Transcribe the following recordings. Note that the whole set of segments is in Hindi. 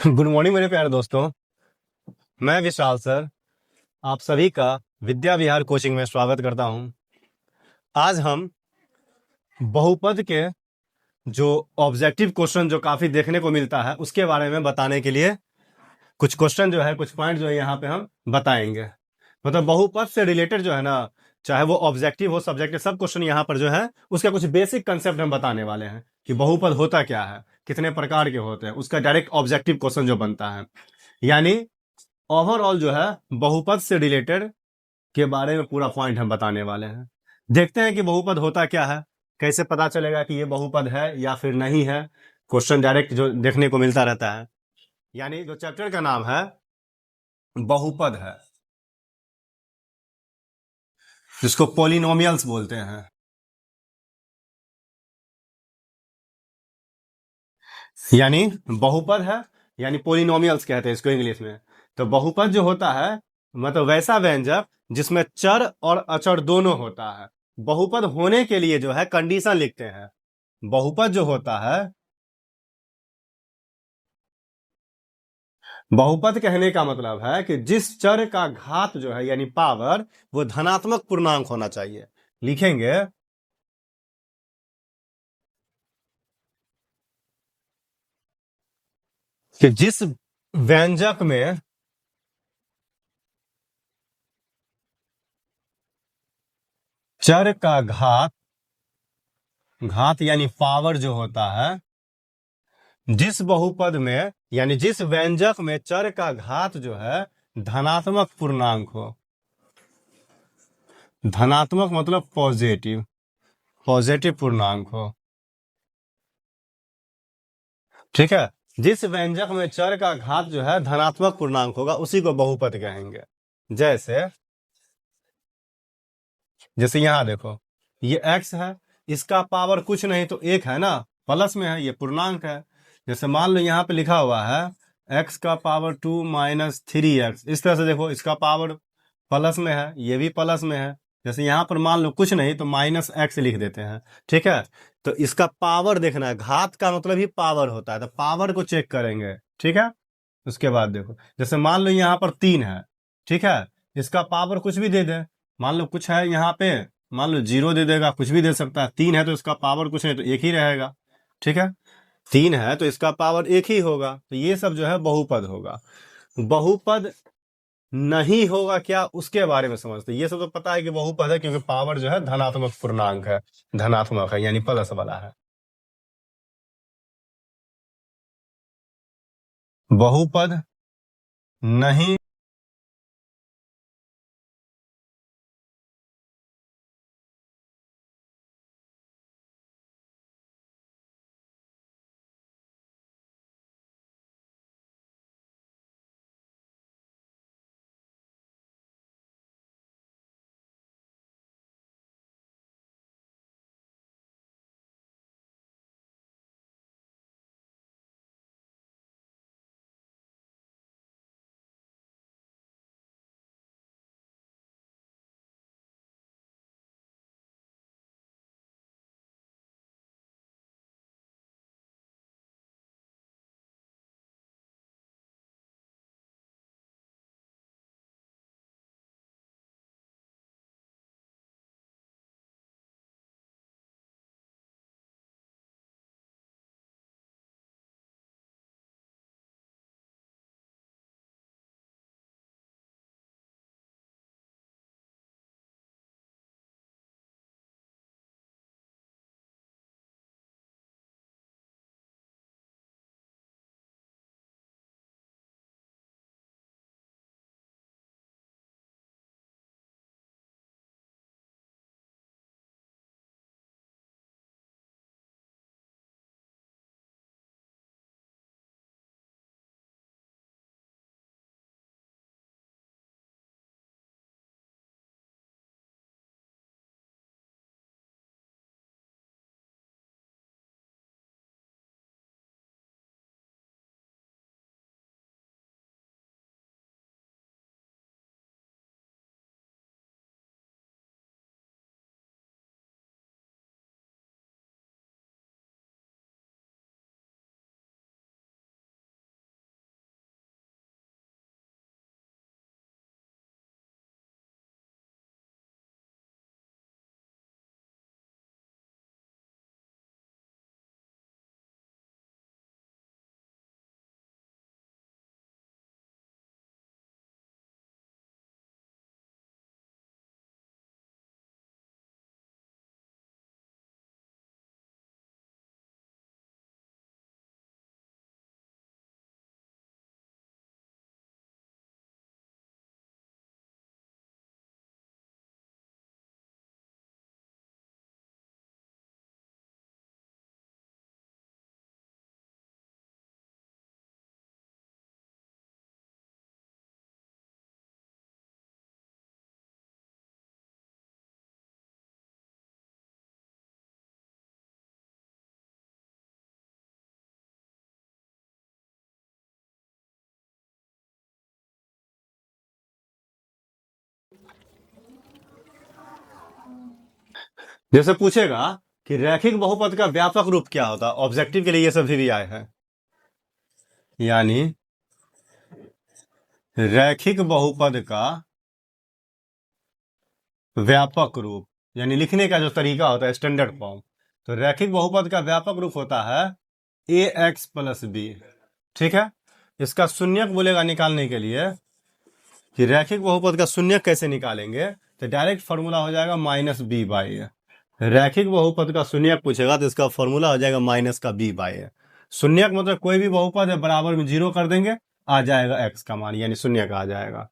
गुड मॉर्निंग मेरे प्यारे दोस्तों। मैं विशाल सर आप सभी का विद्या विहार कोचिंग में स्वागत करता हूं। आज हम बहुपद के जो ऑब्जेक्टिव क्वेश्चन जो काफी देखने को मिलता है उसके बारे में बताने के लिए कुछ क्वेश्चन जो है, कुछ पॉइंट जो है यहाँ पे हम बताएंगे। मतलब बहुपद से रिलेटेड जो है ना, चाहे वो ऑब्जेक्टिव हो सब्जेक्टिव, सब क्वेश्चन यहाँ पर जो है उसका कुछ बेसिक कंसेप्ट हम बताने वाले हैं कि बहुपद होता क्या है, कितने प्रकार के होते हैं, उसका डायरेक्ट ऑब्जेक्टिव क्वेश्चन जो बनता है। यानी ओवरऑल जो है बहुपद से रिलेटेड के बारे में पूरा पॉइंट हम बताने वाले हैं। देखते हैं कि बहुपद होता क्या है, कैसे पता चलेगा कि ये बहुपद है या फिर नहीं है। क्वेश्चन डायरेक्ट जो देखने को मिलता रहता है। यानी जो चैप्टर का नाम है बहुपद है, जिसको पॉलिनोमियल्स बोलते हैं। यानी बहुपद है, यानी पॉलिनोमियल्स कहते हैं इसको इंग्लिश में। तो बहुपद जो होता है मतलब वैसा व्यंजक जिसमें चर और अचर दोनों होता है। बहुपद होने के लिए जो है कंडीशन लिखते हैं। बहुपद जो होता है, बहुपद कहने का मतलब है कि जिस चर का घात जो है यानी पावर वो धनात्मक पूर्णांक होना चाहिए। लिखेंगे कि जिस व्यंजक में चर का घात, घात यानी पावर जो होता है, जिस बहुपद में यानी जिस व्यंजक में चर का घात जो है धनात्मक पूर्णांक हो। धनात्मक मतलब पॉजिटिव, पॉजिटिव पूर्णांक हो। ठीक है, जिस व्यंजक में चर का घात जो है धनात्मक पूर्णांक होगा उसी को बहुपद कहेंगे। जैसे जैसे यहां देखो, ये x है, इसका पावर कुछ नहीं तो एक है ना, प्लस में है, ये पूर्णांक है। जैसे मान लो यहाँ पे लिखा हुआ है x का पावर 2 - 3x, इस तरह से देखो इसका पावर प्लस में है, ये भी प्लस में है। जैसे यहाँ पर मान लो कुछ नहीं तो -x लिख देते हैं। ठीक है, तो इसका पावर देखना है, घात का मतलब ही पावर होता है, तो पावर को चेक करेंगे। ठीक है, उसके बाद देखो जैसे मान लो यहाँ पर 3 है। ठीक है, इसका पावर कुछ भी दे दे, मान लो कुछ है यहाँ पे, मान लो 0 दे देगा, कुछ भी दे सकता है। 3 है तो इसका पावर कुछ नहीं तो एक ही रहेगा। ठीक है, 3 है तो इसका पावर एक ही होगा, तो ये सब जो है बहुपद होगा। बहुपद नहीं होगा क्या, उसके बारे में समझते। ये सब तो पता है कि बहुपद है क्योंकि पावर जो है धनात्मक पूर्णांक है, धनात्मक है यानी प्लस वाला है। बहुपद नहीं जैसे पूछेगा कि रैखिक बहुपद का व्यापक रूप क्या होता है, ऑब्जेक्टिव के लिए ये सब भी आए हैं, यानी रैखिक बहुपद का व्यापक रूप, यानी लिखने का जो तरीका होता है स्टैंडर्ड फॉर्म, तो रैखिक बहुपद का व्यापक रूप होता है ए एक्स प्लस बी। ठीक है, इसका शून्यक बोलेगा निकालने के लिए कि रैखिक बहुपद का शून्यक कैसे निकालेंगे, तो डायरेक्ट फॉर्मूला हो जाएगा माइनस बी बाई ए। रैखिक बहुपद का शून्यक पूछेगा तो इसका फॉर्मूला हो जाएगा माइनस का बी बाई ए। शून्यक मतलब कोई भी बहुपद है बराबर में जीरो कर देंगे, आ जाएगा एक्स का मान, यानी शून्यक आ जाएगा।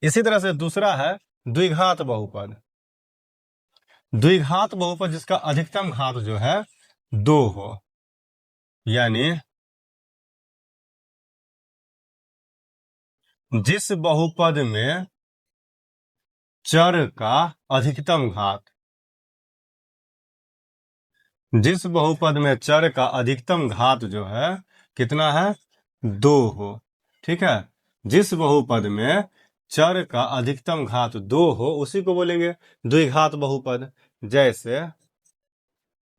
इसी तरह से दूसरा है द्विघात बहुपद। द्विघात बहुपद जिसका अधिकतम घात जो है 2 हो, यानी जिस बहुपद में चर का अधिकतम घात, जिस बहुपद में चर का अधिकतम घात जो है कितना है 2 हो। ठीक है, जिस बहुपद में चर का अधिकतम घात 2 हो उसी को बोलेंगे द्विघात बहुपद। जैसे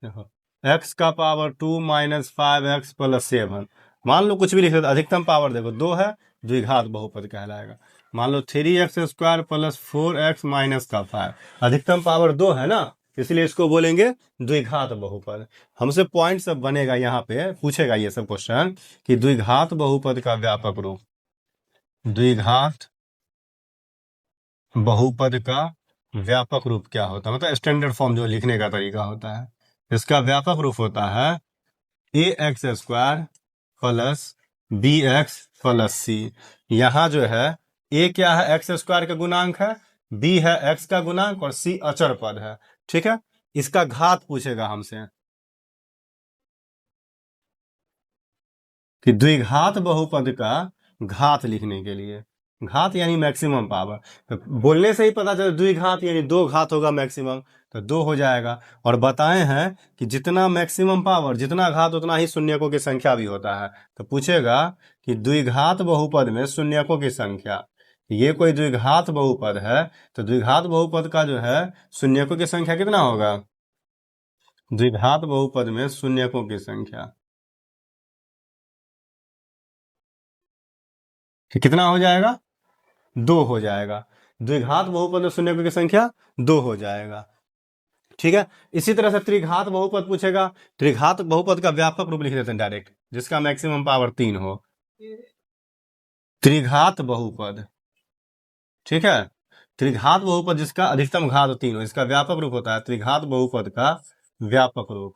देखो x का पावर 2 माइनस 5x प्लस 7, मान लो कुछ भी लिख दो, अधिकतम पावर देखो 2 है, द्विघात बहुपद कहलाएगा। मान लो 3x square plus 4x minus का 5, अधिकतम पावर 2 है ना, इसलिए इसको बोलेंगे द्विघात बहुपद। हमसे पॉइंट सब बनेगा, यहाँ पे पूछेगा ये सब क्वेश्चन कि द्विघात बहुपद का व्यापक रूप, द्विघात बहुपद का व्यापक रूप क्या होता है, मतलब स्टैंडर्ड फॉर्म जो लिखने का तरीका होता है, इसका व्यापक रूप होता है a x square plus b x plus c. यहां जो है ए क्या है, एक्स स्क्वायर का गुणांक है, बी है एक्स का गुणांक और सी अचर पद है। ठीक है, इसका घात पूछेगा हमसे कि द्विघात बहुपद का घात लिखने के लिए, घात यानी मैक्सिमम पावर, तो बोलने से ही पता चला द्विघात यानी 2 घात होगा मैक्सिमम, तो 2 हो जाएगा। और बताए हैं कि जितना मैक्सिमम पावर जितना घात उतना ही शून्यकों की संख्या भी होता है। तो पूछेगा कि द्विघात बहुपद में शून्यकों की संख्या, ये कोई द्विघात बहुपद है तो द्विघात बहुपद का जो है शून्यकों की संख्या कितना होगा, द्विघात बहुपद में शून्यकों की संख्या कितना हो जाएगा, 2 हो जाएगा। द्विघात बहुपद में शून्यकों की संख्या 2 हो जाएगा। ठीक है, इसी तरह से त्रिघात बहुपद पूछेगा, त्रिघात बहुपद का व्यापक रूप लिख देते हैं डायरेक्ट, जिसका मैक्सिमम पावर 3 हो, त्रिघात बहुपद। ठीक है, त्रिघात बहुपद जिसका अधिकतम घात 3 हो, इसका व्यापक रूप होता है त्रिघात बहुपद का व्यापक रूप,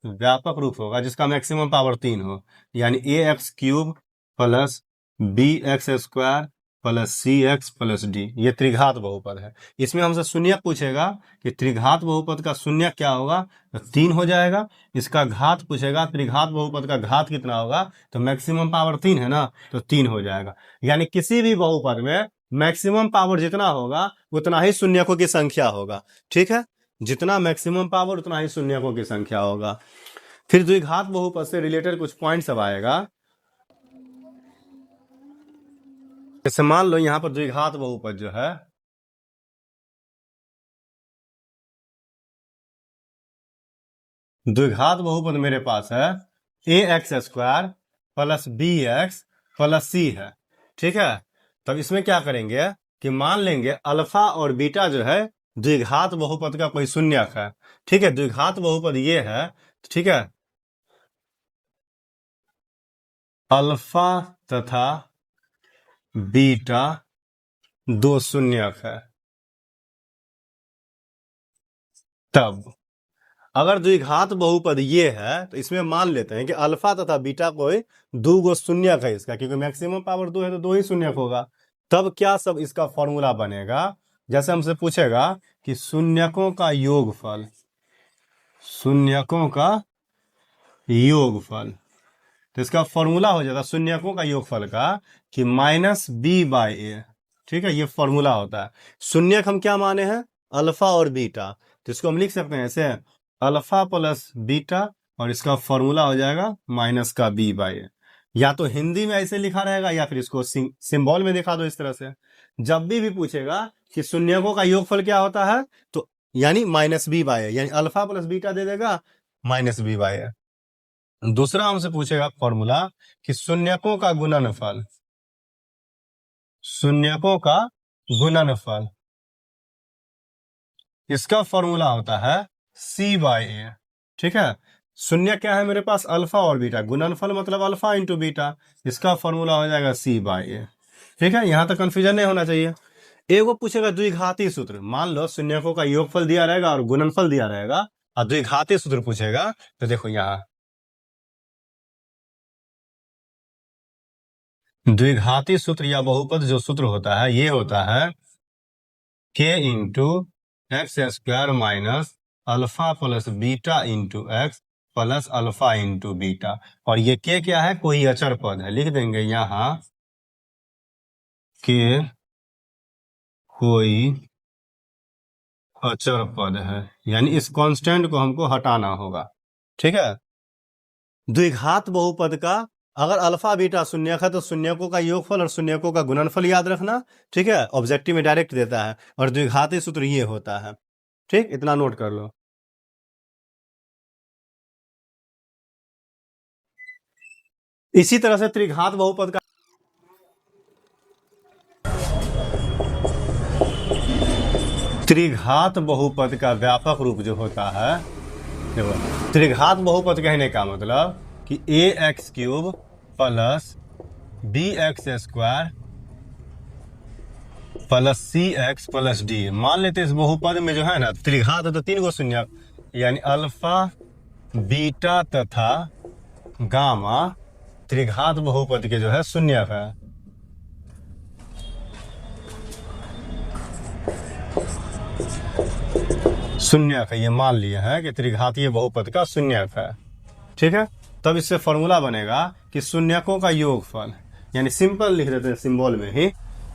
व्यापक रूप होगा जिसका मैक्सिमम पावर 3 हो, यानी a x cube plus b x square plus c x plus d, ये त्रिघात बहुपद है। इसमें हमसे शून्यक पूछेगा कि त्रिघात बहुपद का शून्यक क्या होगा, तो 3 हो जाएगा। इसका घात पूछेगा, त्रिघात बहुपद का घात कितना होगा, तो मैक्सिमम पावर 3 है ना, तो 3 हो जाएगा। यानी किसी भी बहुपद में मैक्सिमम पावर जितना होगा उतना ही शून्यकों की संख्या होगा। ठीक है, जितना मैक्सिमम पावर उतना ही शून्यकों की संख्या होगा। फिर द्विघात बहुपद से रिलेटेड कुछ पॉइंट सब आएगा। जैसे मान लो यहां पर द्विघात बहुपद जो है, द्विघात बहुपद मेरे पास है a x square plus b x plus c है। ठीक है, तब इसमें क्या करेंगे कि मान लेंगे अल्फा और बीटा जो है द्विघात बहुपद का कोई शून्यक है। ठीक है, द्विघात बहुपद ये है, ठीक है, अल्फा तथा बीटा 2 शून्यक है। तब अगर द्विघात बहुपद ये है तो इसमें मान लेते हैं कि अल्फा तथा बीटा कोई 2 गो शून्यक है इसका, क्योंकि मैक्सिमम पावर 2 है तो 2 ही शून्यक होगा। तब क्या सब इसका फॉर्मूला बनेगा, जैसे हमसे पूछेगा कि शून्यकों का योगफल, शून्यकों का योगफल, तो इसका फॉर्मूला हो जाता शून्यकों का योगफल का कि माइनस बी बाई ए। ठीक है, ये फॉर्मूला होता है। शून्यक हम क्या माने हैं, अल्फा और बीटा, तो इसको हम लिख सकते हैं ऐसे अल्फा प्लस बीटा और इसका फॉर्मूला हो जाएगा माइनस का बी बाई ए। या तो हिंदी में ऐसे लिखा रहेगा या फिर इसको सिंबल में दिखा दो इस तरह से। जब भी पूछेगा कि शून्यकों का योगफल क्या होता है, तो यानी माइनस बी बाय ए, यानी अल्फा प्लस बीटा दे देगा माइनस बी बाय ए। दूसरा हमसे पूछेगा फॉर्मूला कि शून्यकों का गुणनफल, शून्यकों का गुणनफल, इसका फॉर्मूला होता है सी बाय ए। ठीक है, शून्य क्या है मेरे पास, अल्फा और बीटा, गुणनफल मतलब अल्फा इंटू बीटा, इसका फॉर्मूला हो जाएगा सी बाय ए। ठीक है, यहां तक कंफ्यूजन नहीं होना चाहिए। एगो पूछेगा द्विघाती सूत्र, मान लो शून्यकों का योगफल दिया रहेगा और गुणनफल दिया रहेगा और द्विघाती सूत्र पूछेगा, तो देखो यहां द्विघाती सूत्र या बहुपद जो सूत्र होता है ये होता है के into x square minus alpha plus beta into x plus alpha into beta. और ये के क्या है, कोई अचर पद है, लिख देंगे यहां के कोई अचर पद है, यानी इस कांस्टेंट को हमको हटाना होगा। ठीक है, द्विघात बहुपद का अगर अल्फा बीटा शून्यक है तो शून्यकों का योगफल और शून्यकों का गुणनफल याद रखना। ठीक है, ऑब्जेक्टिव में डायरेक्ट देता है और द्विघाती सूत्र ये होता है। ठीक, इतना नोट कर लो। इसी तरह से त्रिघात बहुपद का, त्रिघात बहुपद का व्यापक रूप जो होता है, देखो त्रिघात बहुपद कहने का मतलब कि a x cube plus b x square plus c x plus d. मान लेते इस बहुपद में जो है ना त्रिघात है तो तीन गो शून्य, यानी अल्फा बीटा तथा गामा त्रिघात बहुपद के जो है शून्य है। शून्य का ये मान लिए हैं कि त्रिघातीय बहुपद का शून्य है। ठीक है, तब इससे फॉर्मूला बनेगा कि शून्यकों का योगफल, यानी सिंपल लिख देते हैं सिंबल में ही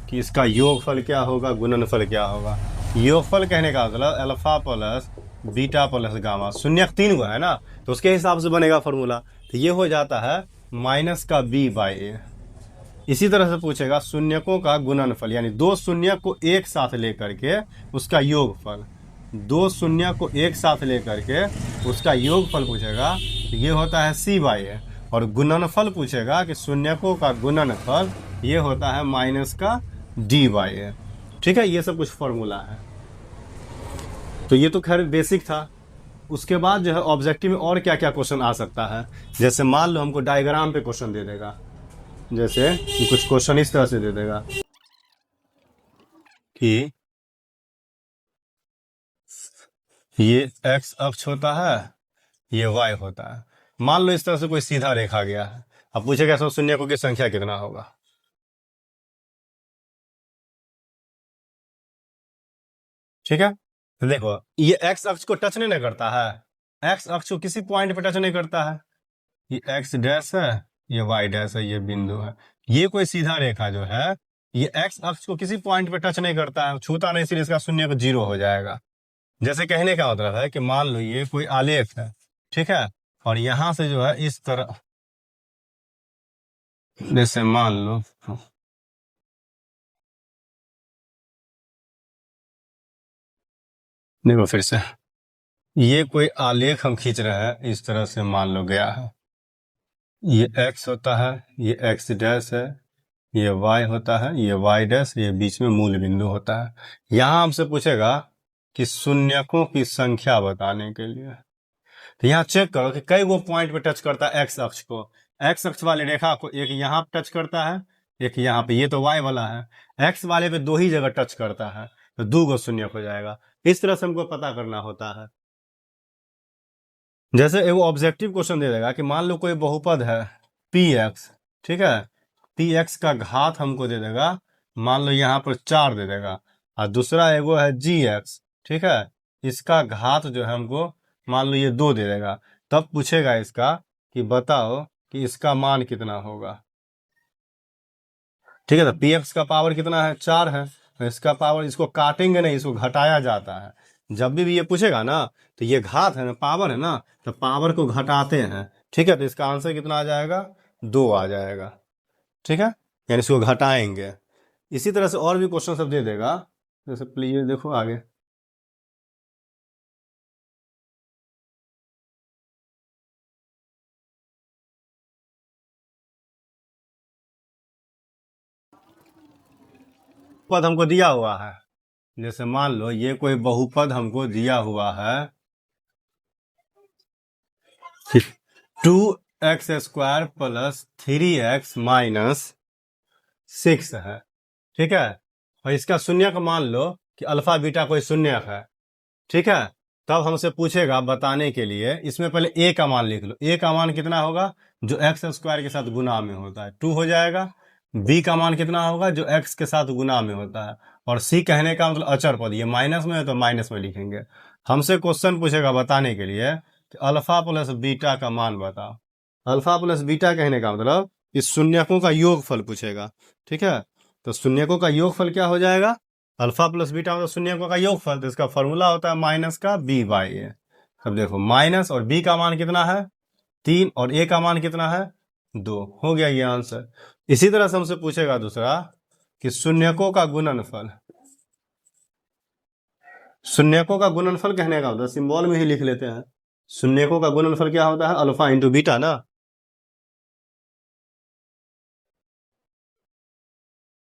कि इसका योगफल क्या होगा, गुणनफल क्या होगा। योगफल कहने का मतलब alpha plus beta plus gamma, शून्यक तीन गो है ना, तो उसके हिसाब से बनेगा फॉर्मूला। तो ये हो जाता है माइनस का बी बाय ए। इसी तरह से पूछेगा शून्यकों का गुणनफल, यानी दो शून्य को एक साथ लेकर के उसका योगफल, दो शून्य को एक साथ लेकर के उसका योगफल पूछेगा, तो ये होता है सी बाय ए। और गुणनफल पूछेगा कि शून्यकों का गुणनफल, ये होता है माइनस का डी बाय ए। ठीक है, ये सब कुछ फॉर्मूला है। तो ये तो खैर बेसिक था। उसके बाद जो है ऑब्जेक्टिव में और क्या क्या क्वेश्चन आ सकता है, जैसे मान लो हमको डायग्राम पे क्वेश्चन दे देगा, जैसे कुछ क्वेश्चन इस तरह से दे देगा कि ये एक्स अक्ष होता है, ये वाई होता है। मान लो इस तरह से कोई सीधा रेखा गया है, अब पूछेगा सब शून्यकों की संख्या कितना होगा। ठीक है, तो देखो ये एक्स अक्ष को टच नहीं करता है, एक्स अक्ष को किसी पॉइंट पे टच नहीं करता है, ये एक्स डैश है, ये वाई डैश है, ये बिंदु है। ये कोई सीधा रेखा जो है ये एक्स अक्ष को किसी पॉइंट पे टच नहीं करता है, छूता नहीं, इसलिए इसका शून्य को जीरो हो जाएगा। जैसे कहने का मतलब है कि मान लो ये कोई आलेख है, ठीक है, और यहां से जो है इस तरह, जैसे मान लो देखो फिर से, ये कोई आलेख हम खींच रहे हैं, इस तरह से मान लो गया है, ये एक्स होता है, ये एक्स डैश है, ये वाई होता है, ये वाई डैश, ये बीच में मूल बिंदु होता है। यहां हमसे पूछेगा कि शून्यकों की संख्या बताने के लिए, तो यहाँ चेक करो कि कई वो पॉइंट पे टच करता है एक्स अक्ष को। एक्स अक्ष वाली रेखा को एक यहाँ पे टच करता है, एक यहाँ पे, ये तो वाई वाला है, एक्स वाले पे दो ही जगह टच करता है, तो दो गो शून्य हो जाएगा। इस तरह से हमको पता करना होता है। जैसे एक ऑब्जेक्टिव क्वेश्चन दे देगा कि मान लो कोई बहुपद है पी एक्स, ठीक है, पी एक्स का घात हमको दे देगा, मान लो यहाँ पर 4 दे देगा, और दूसरा एगो है जी एक्स, ठीक है, इसका घात जो है हमको मान लो ये 2 दे देगा। तब पूछेगा इसका कि बताओ कि इसका मान कितना होगा। ठीक है, तो पी एक्स का पावर कितना है, 4 है, तो इसका पावर, इसको काटेंगे नहीं, इसको घटाया जाता है। जब भी ये पूछेगा ना, तो ये घात है ना, पावर है ना, तो पावर को घटाते हैं। ठीक है, तो इसका आंसर कितना आ जाएगा, 2 आ जाएगा। ठीक है, यानी इसको घटाएंगे। इसी तरह से और भी क्वेश्चन सब दे देगा, जैसे प्लीज देखो आगे। पद हमको दिया हुआ है, जैसे मान लो ये कोई बहुपद हमको दिया हुआ है 2x² प्लस 3x माइनस 6 है, ठीक है। और इसका शून्यक मान लो कि अल्फा बीटा कोई शून्यक है, ठीक है। तब हमसे पूछेगा बताने के लिए, इसमें पहले a का मान लिख लो। a का मान कितना होगा जो x² के साथ गुना में होता है, 2 हो जाएगा। b का मान कितना होगा जो x के साथ गुना में होता है। और c कहने का मतलब अचर पद, ये माइनस में है तो माइनस में लिखेंगे। हमसे क्वेश्चन पूछेगा बताने के लिए कि अल्फा प्लस बीटा का मान बताओ। अल्फा प्लस बीटा कहने का मतलब इस शून्यकों का योगफल पूछेगा, ठीक है। तो शून्यकों का योगफल क्या हो जाएगा, अल्फा प्लस बीटा मतलब शून्यकों का योगफल, तो इसका फॉर्मूला होता है माइनस का b बाई ए। अब देखो माइनस और b का मान कितना है 3 और a का मान कितना है 2, हो गया ये आंसर। इसी तरह से हमसे पूछेगा दूसरा कि शून्यकों का गुणनफल। शून्यकों का गुणनफल कहने का मतलब सिंबल में ही लिख लेते हैं। शून्यकों का गुणनफल क्या होता है अल्फा इंटू बीटा ना।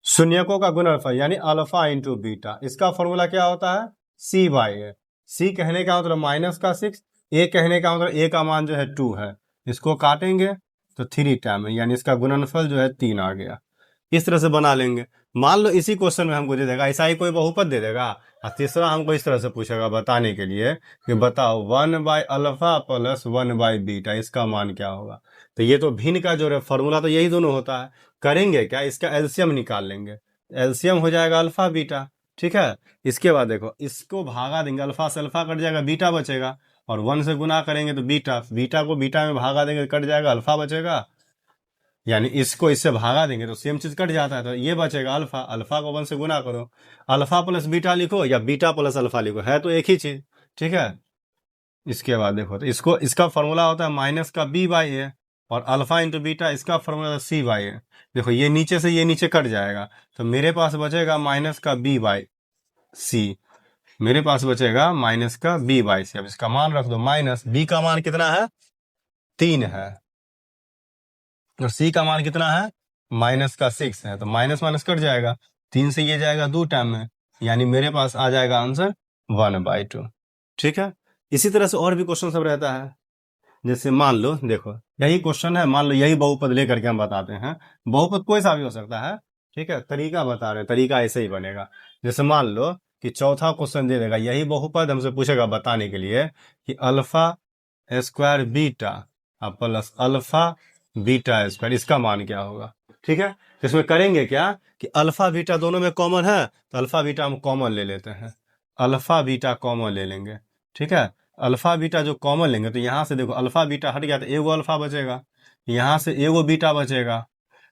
शून्यकों का गुणनफल यानी अल्फा इंटू बीटा, इसका फॉर्मूला क्या होता है c बाई ए। c कहने का मतलब माइनस का 6, a कहने का मतलब a का मान जो है 2 है, इसको काटेंगे तो 3 टाइम है, यानी इसका गुणनफल जो है 3 आ गया। इस तरह से बना लेंगे। मान लो इसी क्वेश्चन में हमको दे देगा ऐसा ही कोई बहुपद दे देगा, और तीसरा हमको इस तरह से पूछेगा बताने के लिए कि बताओ 1 by alpha plus 1 by beta इसका मान क्या होगा। तो ये तो भिन्न का जो फॉर्मूला तो यही दोनों होता है। करेंगे क्या, इसका एलसीएम निकाल लेंगे। एलसीएम हो जाएगा अल्फा बीटा, ठीक है। इसके बाद देखो इसको भागा देंगे, अल्फा से अल्फा कट जाएगा बीटा बचेगा, और 1 से गुना करेंगे तो बीटा, बीटा को बीटा में भागा देंगे कट जाएगा अल्फा बचेगा, यानी इसको इससे भागा देंगे तो सेम चीज कट जाता है, तो ये बचेगा अल्फा। अल्फा को 1 से गुना करो, अल्फा प्लस बीटा लिखो या बीटा प्लस अल्फा लिखो, है तो एक ही चीज, ठीक है। इसके बाद देखो तो इसको इसका फॉर्मूला होता है माइनस का b बाई ए, और अल्फा इंटू बीटा इसका फॉर्मूला c बाई ए। देखो ये नीचे से ये नीचे कट जाएगा, तो मेरे पास बचेगा माइनस का b बाई सी। मेरे पास बचेगा माइनस का b बाई सी। अब इसका मान रख दो, माइनस b का मान कितना है 3 है, और c का मान कितना है माइनस का 6 है, तो माइनस माइनस कट जाएगा, 3 से ये जाएगा 2 टाइम में, यानी मेरे पास आ जाएगा आंसर 1/2, ठीक है। इसी तरह से और भी क्वेश्चन सब रहता है। जैसे मान लो देखो यही क्वेश्चन है, मान लो यही बहुपद लेकर के हम बताते हैं। बहुपद कोई सा भी हो सकता है, ठीक है, तरीका बता रहे हैं, तरीका ऐसे ही बनेगा। जैसे मान लो कि चौथा क्वेश्चन दे देगा यही बहुपद हमसे पूछेगा बताने के लिए कि alpha square beta plus alpha beta square इसका मान क्या होगा, ठीक है। तो इसमें करेंगे क्या कि अल्फा बीटा दोनों में कॉमन है, तो अल्फा बीटा हम कॉमन ले लेते हैं, अल्फा बीटा कॉमन ले लेंगे, ठीक है। अल्फा बीटा जो कॉमन लेंगे तो यहां से देखो अल्फा बीटा हट गया तो एगो अल्फा बचेगा, यहां से एगो बीटा बचेगा।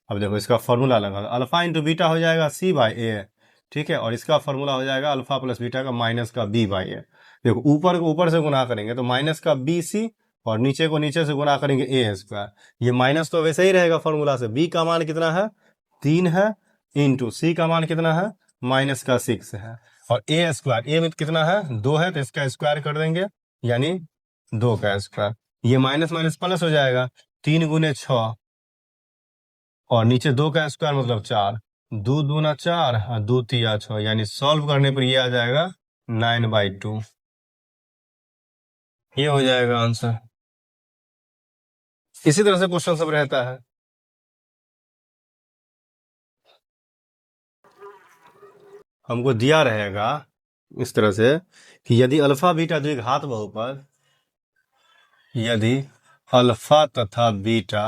अब देखो इसका फॉर्मूला लगा, अल्फा इंटू बीटा हो जाएगा c बाई ए, ठीक है, और इसका फॉर्मूला हो जाएगा अल्फा प्लस बीटा का माइनस का b बाई ए। देखो ऊपर को ऊपर से गुना करेंगे तो माइनस का बी सी, और नीचे को नीचे से गुना करेंगे ए स्क्वायर। ये माइनस तो वैसे ही रहेगा फॉर्मूला से, b का मान कितना है 3 है, इंटू सी का मान कितना है माइनस का 6 है, और ए स्क्वायर ए में कितना है 2 है, तो इसका स्क्वायर कर देंगे यानी 2 का स्क्वायर। ये माइनस माइनस प्लस हो जाएगा, 3 गुने 6, और नीचे 2 का स्क्वायर मतलब 4, 2 दूना 4 और 2 तिया 6, यानी सॉल्व करने पर ये आ जाएगा 9/2, ये हो जाएगा आंसर। इसी तरह से क्वेश्चन सब रहता है। हमको दिया रहेगा इस तरह से कि यदि अल्फा बीटा द्विघात बहुपद, यदि अल्फा तथा बीटा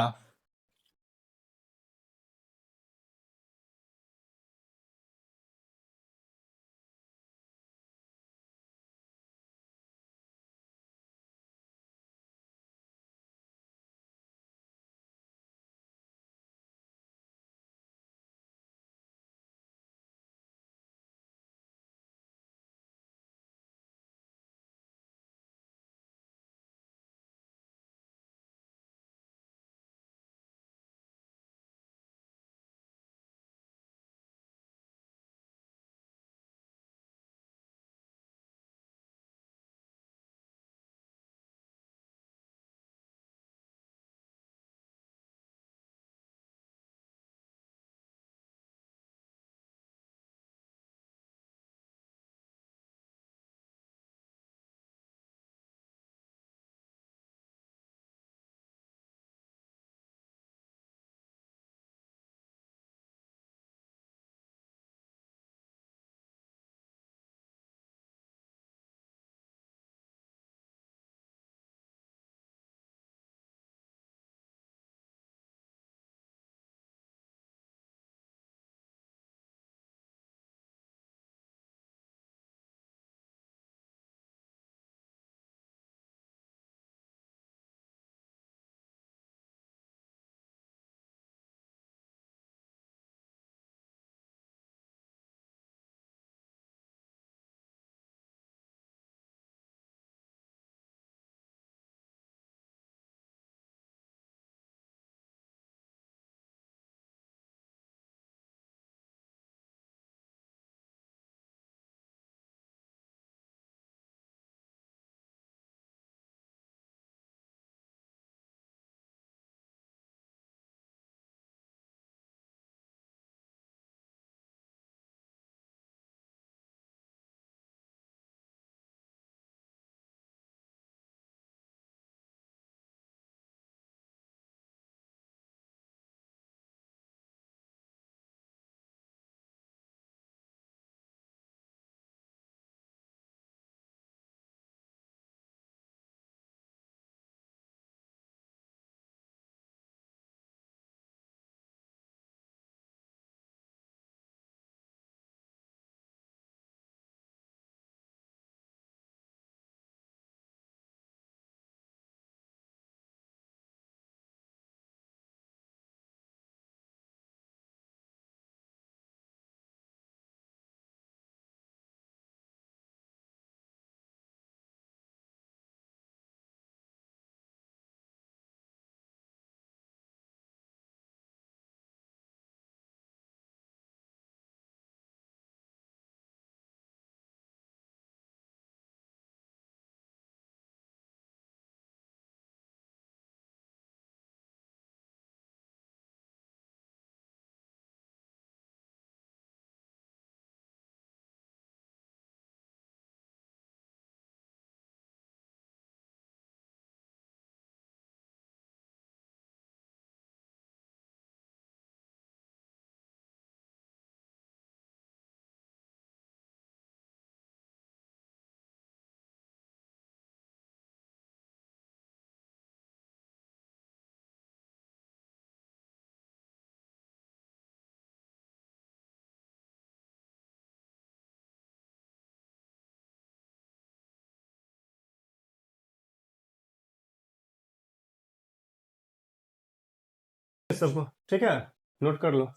सबको, ठीक है, नोट कर लो।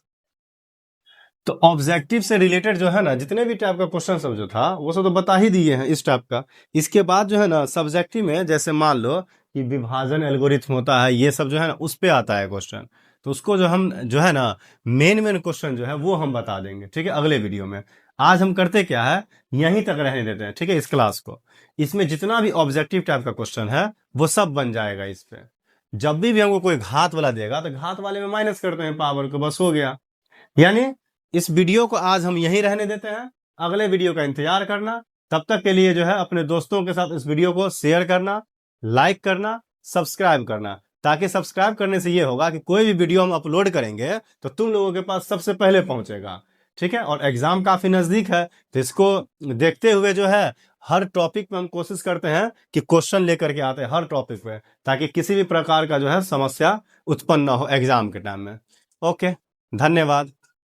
तो ऑब्जेक्टिव से रिलेटेड जो है ना जितने भी टाइप का क्वेश्चन सब जो था वो सब तो बता ही दिए हैं इस टाइप का। इसके बाद जो है ना सब्जेक्टिव में जैसे मान लो कि विभाजन एल्गोरिथम होता है, ये सब जो है ना उस पे आता है क्वेश्चन। तो उसको जो हम जो है ना मेन मेन क्वेश्चन जो है वो हम बता देंगे, ठीक है, अगले वीडियो में। आज हम करते क्या है, यहीं तक रहने देते हैं, ठीक है, इस क्लास को। इसमें जितना भी ऑब्जेक्टिव टाइप का क्वेश्चन है वो सब बन जाएगा इस पे। जब भी हमको कोई घात वाला देगा तो घात वाले में माइनस करते हैं पावर को, बस हो गया। यानी इस वीडियो को आज हम यहीं रहने देते हैं, अगले वीडियो का इंतजार करना। तब तक के लिए जो है अपने दोस्तों के साथ इस वीडियो को शेयर करना, लाइक करना, सब्सक्राइब करना, ताकि सब्सक्राइब करने से ये होगा कि कोई भी वीडियो हम अपलोड करेंगे तो तुम लोगों के पास सबसे पहले पहुंचेगा, ठीक है। और एग्जाम काफी नजदीक है तो इसको देखते हुए जो है हर टॉपिक पे हम कोशिश करते हैं कि क्वेश्चन लेकर के आते हैं हर टॉपिक पे, ताकि किसी भी प्रकार का जो है समस्या उत्पन्न ना हो एग्जाम के टाइम में। ओके, धन्यवाद।